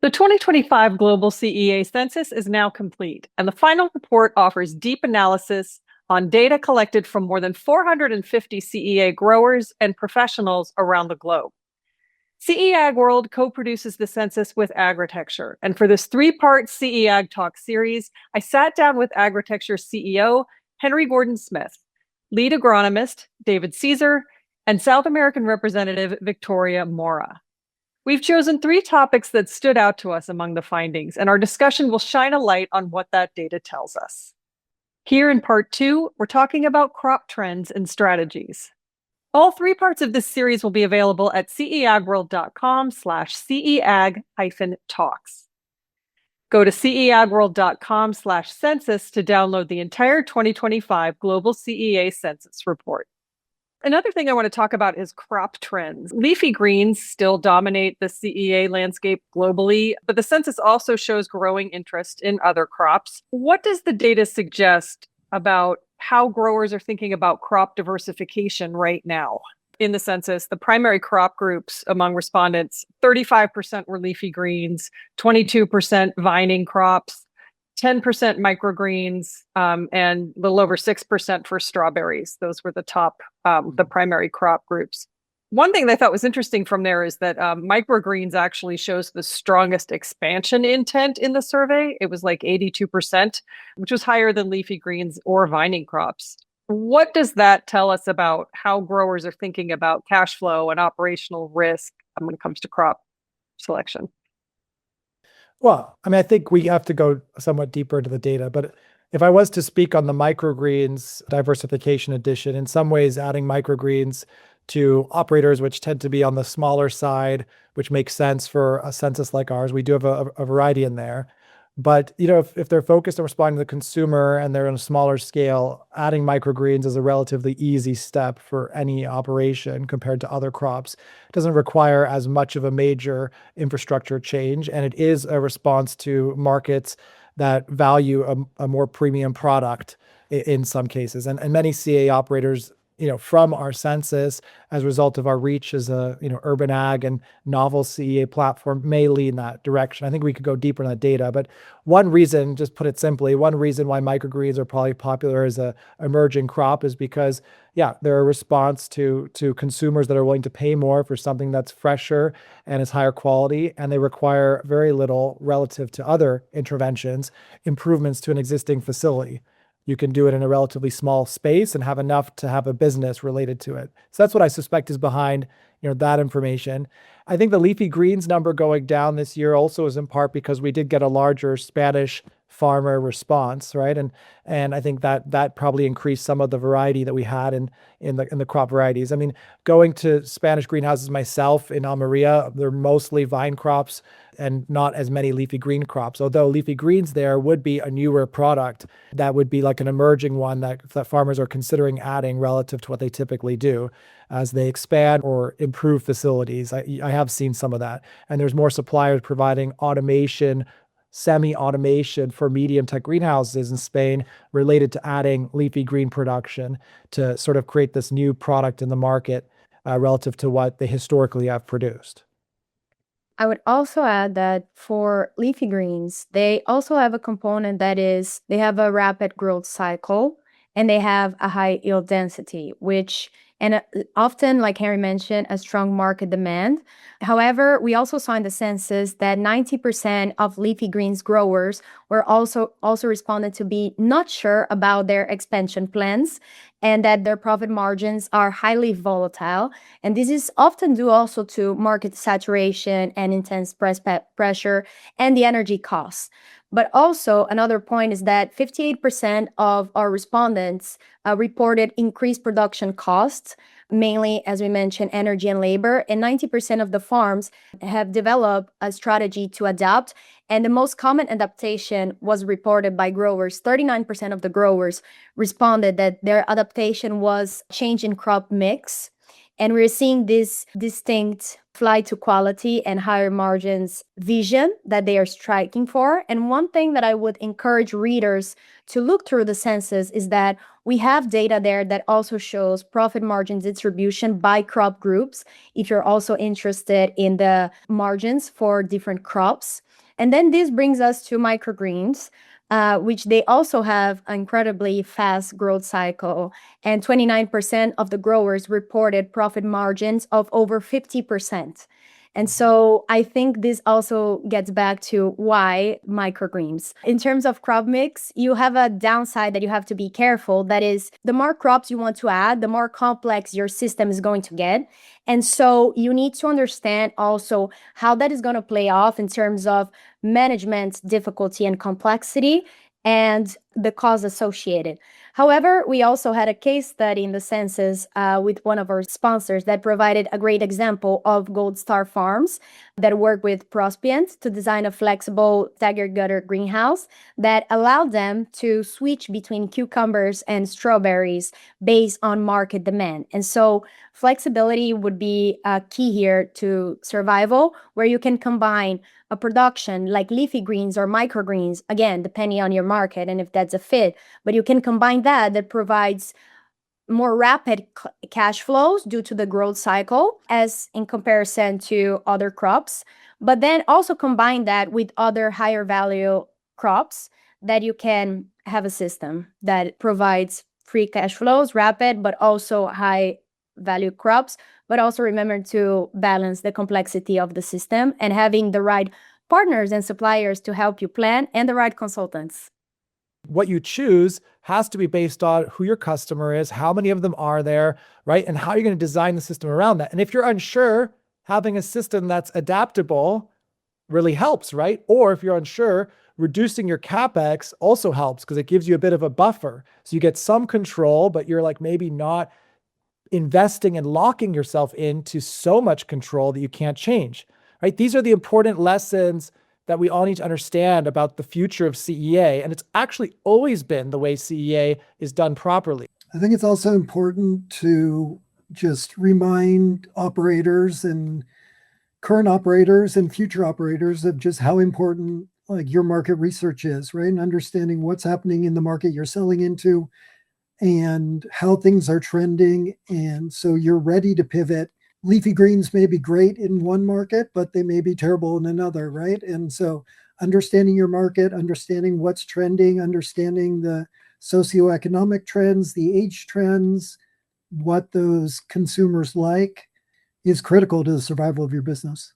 The 2025 global CEA census is now complete, and the final report offers deep analysis on data collected from more than 450 CEA growers and professionals around the globe. CEAg World co-produces the census with Agritecture, and for this three-part CEAg Talk series, I sat down with Agritecture CEO Henry Gordon Smith, lead agronomist David Caesar, and South American representative Victoria Mora. We've chosen three topics that stood out to us among the findings, and our discussion will shine a light on what that data tells us. Here in part two, we're talking about crop trends and strategies. All three parts of this series will be available at ceagworld.com/ceag-talks. Go to ceagworld.com/census to download the entire 2025 Global CEA Census Report. Another thing I want to talk about is crop trends. Leafy greens still dominate the CEA landscape globally, but the census also shows growing interest in other crops. What does the data suggest about how growers are thinking about crop diversification right now? In the census, the primary crop groups among respondents, 35% were leafy greens, 22% vining crops, 10% microgreens, and a little over 6% for strawberries. Those were the top, the primary crop groups. One thing that I thought was interesting from there is that microgreens actually shows the strongest expansion intent in the survey. It was like 82%, which was higher than leafy greens or vining crops. What does that tell us about how growers are thinking about cash flow and operational risk when it comes to crop selection? Well, I mean, I think we have to go somewhat deeper into the data, but if I was to speak on the microgreens diversification edition, in some ways adding microgreens to operators which tend to be on the smaller side, which makes sense for a census like ours. We do have a variety in there. But if they're focused on responding to the consumer and they're on a smaller scale, adding microgreens is a relatively easy step for any operation compared to other crops. It doesn't require as much of a major infrastructure change, and it is a response to markets that value a more premium product in some cases. And many CA operators, from our census, as a result of our reach as a, urban ag and novel CEA platform, may lean in that direction. I think we could go deeper in that data, but one reason, just put it simply, one reason why microgreens are probably popular as a emerging crop is because, they're a response to consumers that are willing to pay more for something that's fresher and is higher quality, and they require very little relative to other interventions, improvements to an existing facility. You can do it in a relatively small space and have enough to have a business related to it. So that's what I suspect is behind, that information. I think the leafy greens number going down this year also is in part because we did get a larger Spanish farmer response, right? And I think that probably increased some of the variety that we had in the crop varieties. I mean, going to Spanish greenhouses myself in Almeria, they're mostly vine crops and not as many leafy green crops. Although leafy greens there would be a newer product that would be like an emerging one that farmers are considering adding relative to what they typically do as they expand or improve facilities. I have seen some of that. And there's more suppliers providing automation, semi-automation for medium-tech greenhouses in Spain related to adding leafy green production to sort of create this new product in the market relative to what they historically have produced. I would also add that for leafy greens, they also have a component that is they have a rapid growth cycle and they have a high yield density, which often, like Henry mentioned, a strong market demand. However, we also saw in the census that 90% of leafy greens growers were also responded to be not sure about their expansion plans and that their profit margins are highly volatile. And this is often due also to market saturation and intense price pressure and the energy costs. But also another point is that 58% of our respondents reported increased production costs, mainly, as we mentioned, energy and labor, and 90% of the farms have developed a strategy to adapt. And the most common adaptation was reported by growers. 39% of the growers responded that their adaptation was change in crop mix. And we're seeing this distinct flight to quality and higher margins vision that they are striking for. And one thing that I would encourage readers to look through the census is that we have data there that also shows profit margin distribution by crop groups, if you're also interested in the margins for different crops. And then this brings us to microgreens, which they also have an incredibly fast growth cycle. And 29% of the growers reported profit margins of over 50%. And so I think this also gets back to why microgreens. In terms of crop mix, you have a downside that you have to be careful. That is, the more crops you want to add, the more complex your system is going to get. And so you need to understand also how that is going to play off in terms of management difficulty and complexity and the cost associated. However, we also had a case study in the Census with one of our sponsors that provided a great example of Gold Star Farms that work with Prospient to design a flexible staggered gutter greenhouse that allowed them to switch between cucumbers and strawberries based on market demand. And so flexibility would be key here to survival, where you can combine a production like leafy greens or microgreens, again, depending on your market and if that's a fit, but you can combine that provides more rapid cash flows due to the growth cycle as in comparison to other crops, but then also combine that with other higher value crops that you can have a system that provides free cash flows, rapid, but also high value crops, but also remember to balance the complexity of the system and having the right partners and suppliers to help you plan and the right consultants. What you choose has to be based on who your customer is, how many of them are there, right? And how you're going to design the system around that. And if you're unsure, having a system that's adaptable really helps, right? Or if you're unsure, reducing your CapEx also helps because it gives you a bit of a buffer. So you get some control, but you're like maybe not investing and locking yourself into so much control that you can't change, right? These are the important lessons that we all need to understand about the future of CEA. And it's actually always been the way CEA is done properly. I think it's also important to just remind operators and current operators and future operators of just how important like your market research is, right? And understanding what's happening in the market you're selling into and how things are trending. And so you're ready to pivot. Leafy greens may be great in one market, but they may be terrible in another, right? And so understanding your market, understanding what's trending, understanding the socioeconomic trends, the age trends, what those consumers like is critical to the survival of your business.